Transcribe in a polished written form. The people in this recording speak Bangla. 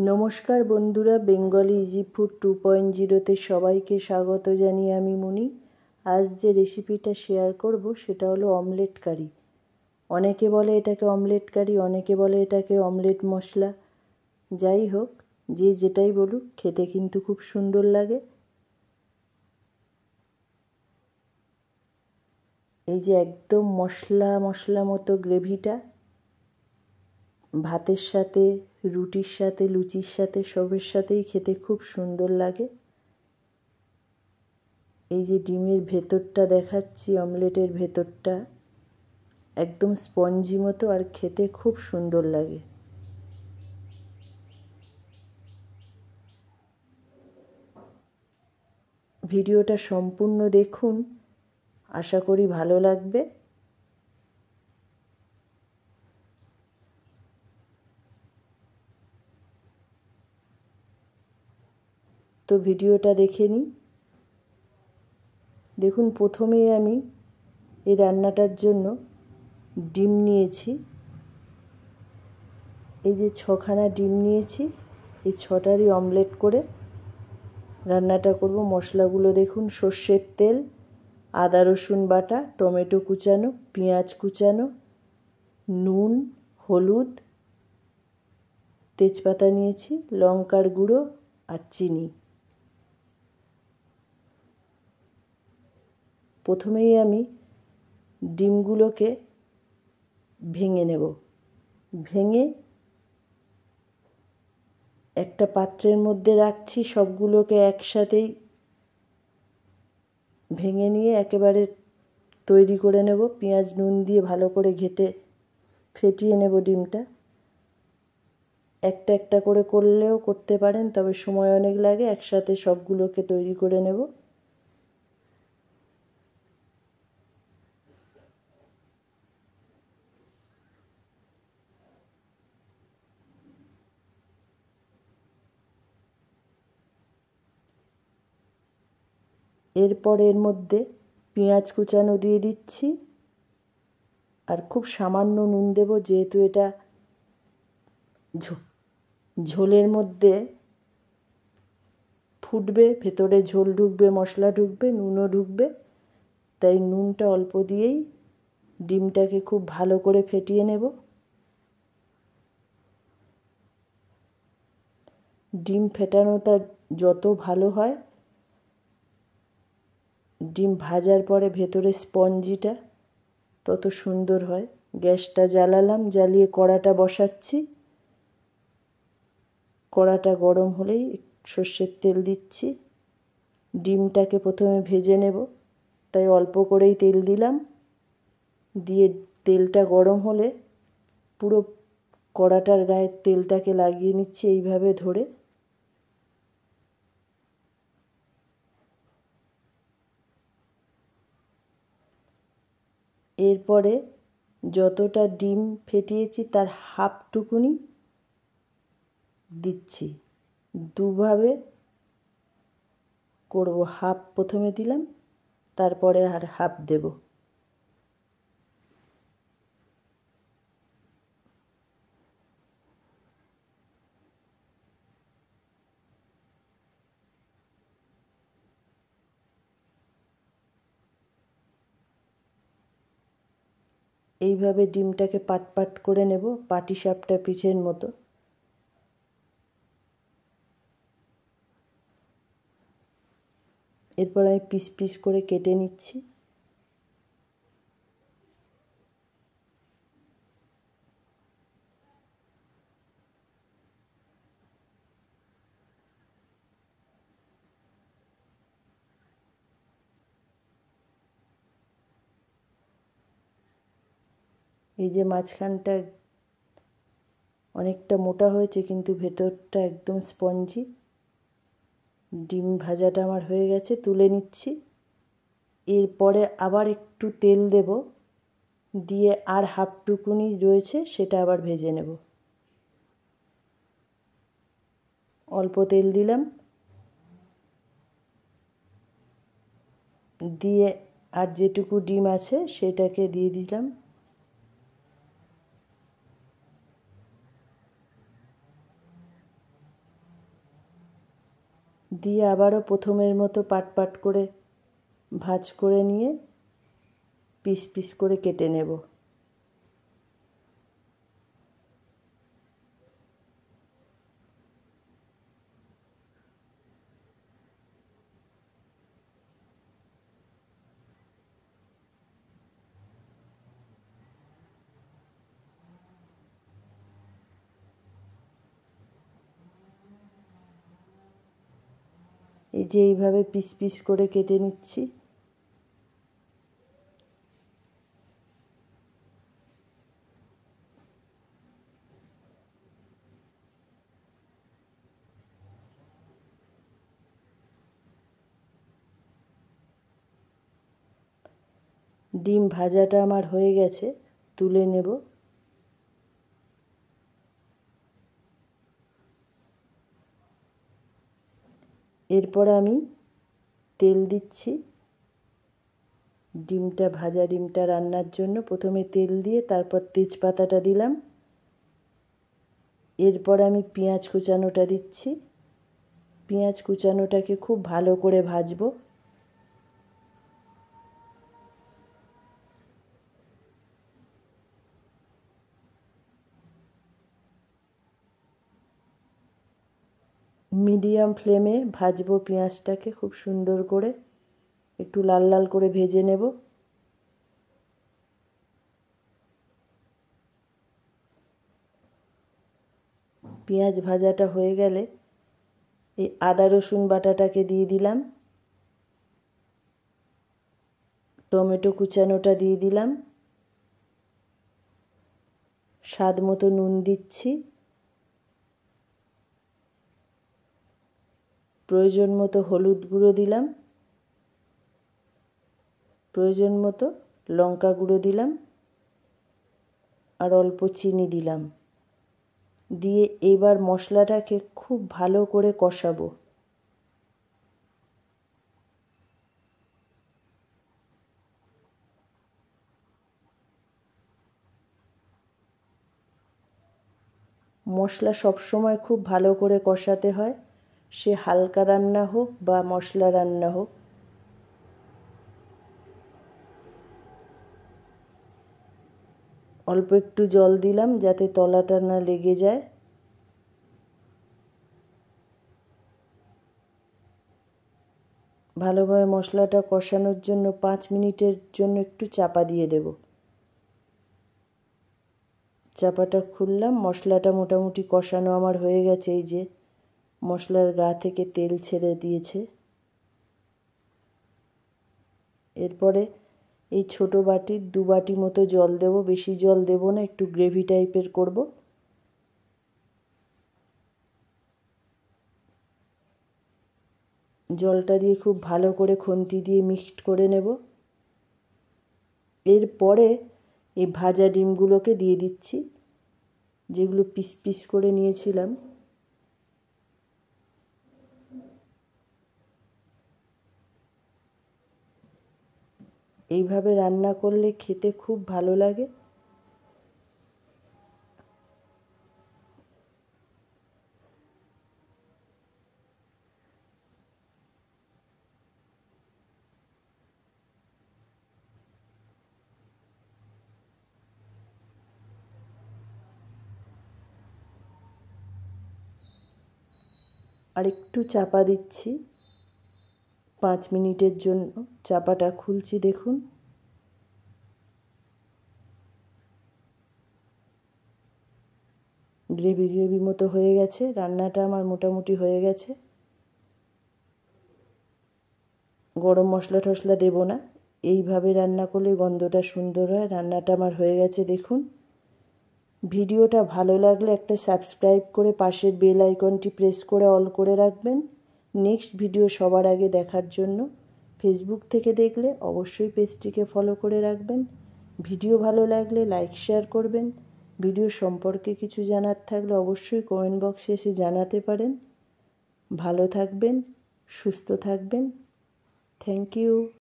নমস্কার বন্ধুরা, বেঙ্গলি ইজি ফুড 2.0তে সবাইকে স্বাগত জানিয়ে আমি মুনি। আজ যে রেসিপিটা শেয়ার করব সেটা হলো অমলেট কারি। অনেকে বলে এটাকে অমলেট কারি, অনেকে বলে এটাকে অমলেট মশলা। যাই হোক, যে যেটাই বলুক, খেতে কিন্তু খুব সুন্দর লাগে। এই যে একদম মশলা মশলা মতো গ্রেভিটা ভাতের সাথে, রুটির সাথে, লুচির সাথে, সবের সাথেই খেতে খুব সুন্দর লাগে। এই যে ডিমের ভেতরটা দেখাচ্ছি, অমলেটের ভেতরটা একদম স্পঞ্জি মতো, আর খেতে খুব সুন্দর লাগে। ভিডিওটা সম্পূর্ণ দেখুন, আশা করি ভালো লাগবে। তো ভিডিওটা দেখে নিই। দেখুন, প্রথমেই আমি এই রান্নাটার জন্য ডিম নিয়েছি। এই যে 6খানা ডিম নিয়েছি, এই 6টারই অমলেট করে রান্নাটা করব। মশলাগুলো দেখুন: সর্ষের তেল, আদা রসুন বাটা, টমেটো কুচানো, পেঁয়াজ কুচানো, নুন, হলুদ, তেজপাতা নিয়েছি, লঙ্কার গুঁড়ো আর চিনি। প্রথমেই আমি ডিমগুলোকে ভেঙে নেব। ভেঙে একটা পাত্রের মধ্যে রাখছি। সবগুলোকে একসাথেই ভেঙে নিয়ে একেবারে তৈরি করে নেব। পেঁয়াজ নুন দিয়ে ভালো করে ঘেটে ফেটিয়ে নেব ডিমটা। একটা একটা করে করলেও করতে পারেন, তবে সময় অনেক লাগে। একসাথে সবগুলোকে তৈরি করে নেব। এরপর এর মধ্যে পেঁয়াজ কুচানো দিয়ে দিচ্ছি, আর খুব সামান্য নুন দেব, যেহেতু এটা ঝোলের মধ্যে ফুটবে, ভেতরে ঝোল ঢুকবে, মশলা ঢুকবে, নুনও ঢুকবে। তাই নুনটা অল্প দিয়েই ডিমটাকে খুব ভালো করে ফেটিয়ে নেব। ডিম ফেটানোটা যত ভালো হয়, ডিম ভাজার পরে ভেতরে স্পঞ্জিটা তত সুন্দর হয়। গ্যাসটা জ্বালালাম, জ্বালিয়ে কড়াটা বসাচ্ছি। কড়াটা গরম হলেই সর্ষের তেল দিচ্ছি। ডিমটাকে প্রথমে ভেজে নেব, তাই অল্প করেই তেল দিলাম। দিয়ে তেলটা গরম হলে পুরো কড়াটার গায়ে তেলটাকে লাগিয়ে নিচ্ছি এইভাবে ধরে। এরপরে যতটা ডিম ফেটিয়েছি তার হাফটুকুনি দিচ্ছি। দুভাবে করব, হাফ প্রথমে দিলাম, তারপরে আর হাফ দেব। এইভাবে ডিমটাকে পাট পাট করে নেব, পাটিসাপটা পিঠের মতো। এরপর আমি পিস পিস করে কেটে নিচ্ছি। এই যে মাঝখানটা অনেকটা মোটা হয়েছে, কিন্তু ভেতরটা একদম স্পঞ্জি। ডিম ভাজাটা আমার হয়ে গেছে, তুলে নিচ্ছি। এরপরে আবার একটু তেল দেব, দিয়ে আর হাফটুকুনি রয়েছে সেটা আবার ভেজে নেব। অল্প তেল দিলাম, দিয়ে আর যেটুকু ডিম আছে সেটাকে দিয়ে দিলাম। দিয়ে আবারও প্রথমের মতো পাট পাট করে ভাজ করে নিয়ে পিস পিস করে কেটে নেব। এই যে এইভাবে পিস পিস করে কেটে নিচ্ছি। ডিম ভাজাটা আমার হয়ে গেছে, তুলে নেব। এরপর আমি তেল দিচ্ছি। ভাজা ডিমটা রান্নার জন্য প্রথমে তেল দিয়ে তারপর তেজপাতাটা দিলাম। এরপর আমি পেঁয়াজ কুচানোটা দিচ্ছি। পেঁয়াজ কুচানোটাকে খুব ভালো করে ভাজবো। মিডিয়াম ফ্লেমে ভাজবো পেঁয়াজটাকে খুব সুন্দর করে, একটু লাল লাল করে ভেজে নেব। পেঁয়াজ ভাজাটা হয়ে গেলে এই আদা রসুন বাটাটাকে দিয়ে দিলাম, টমেটো কুচানোটা দিয়ে দিলাম, স্বাদ মতো নুন দিচ্ছি, প্রয়োজন মতো হলুদ গুঁড়ো দিলাম, প্রয়োজন মতো লঙ্কা গুঁড়ো দিলাম, আর অল্প চিনি দিলাম। দিয়ে এবার মশলাটাকে খুব ভালো করে কষাবো। মশলা সবসময় খুব ভালো করে কষাতে হয়, সে হালকা রান্না হোক বা মশলা রান্না হোক। অল্প একটু জল দিলাম যাতে তলাটা না লেগে যায়। ভালোভাবে মশলাটা কষানোর জন্য 5 মিনিটের জন্য একটু চাপা দিয়ে দেব। চাপাটা খুললাম, মশলাটা মোটামুটি কষানো আমার হয়ে গেছে। এই যে মশলার গা থেকে তেল ছেড়ে দিয়েছে। এরপরে এই ছোট বাটির 2 বাটি মতো জল দেব, বেশি জল দেব না, একটু গ্রেভি টাইপের করব। জলটা দিয়ে খুব ভালো করে খুন্তি দিয়ে মিক্সড করে নেব। এরপরে এই ভাজা ডিমগুলোকে দিয়ে দিচ্ছি, যেগুলো পিস পিস করে নিয়েছিলাম। এইভাবে রান্না করলে খেতে খুব ভালো লাগে। আর একটু চাপা দিচ্ছি 5 মিনিটের জন্য। চাপাটা খুলছি, দেখুন। গ্রেভি গ্রেভি মতো হয়ে গেছে, রান্নাটা আমার মোটামুটি হয়ে গেছে। গরম মশলা টশলা দেব না, এইভাবে রান্না করলে গন্ধটা সুন্দর হয়। রান্নাটা আমার হয়ে গেছে, দেখুন। ভিডিওটা ভালো লাগলে একটা সাবস্ক্রাইব করে পাশের বেল আইকনটি প্রেস করে অল করে রাখবেন নেক্সট ভিডিও সবার আগে দেখার জন্য। ফেসবুক থেকে দেখলে অবশ্যই পেজটিকে ফলো করে রাখবেন। ভিডিও ভালো লাগলে লাইক শেয়ার করবেন। ভিডিও সম্পর্কে কিছু জানার থাকলে অবশ্যই কমেন্ট বক্সে এসে জানাতে পারেন। ভালো থাকবেন, সুস্থ থাকবেন। Thank you.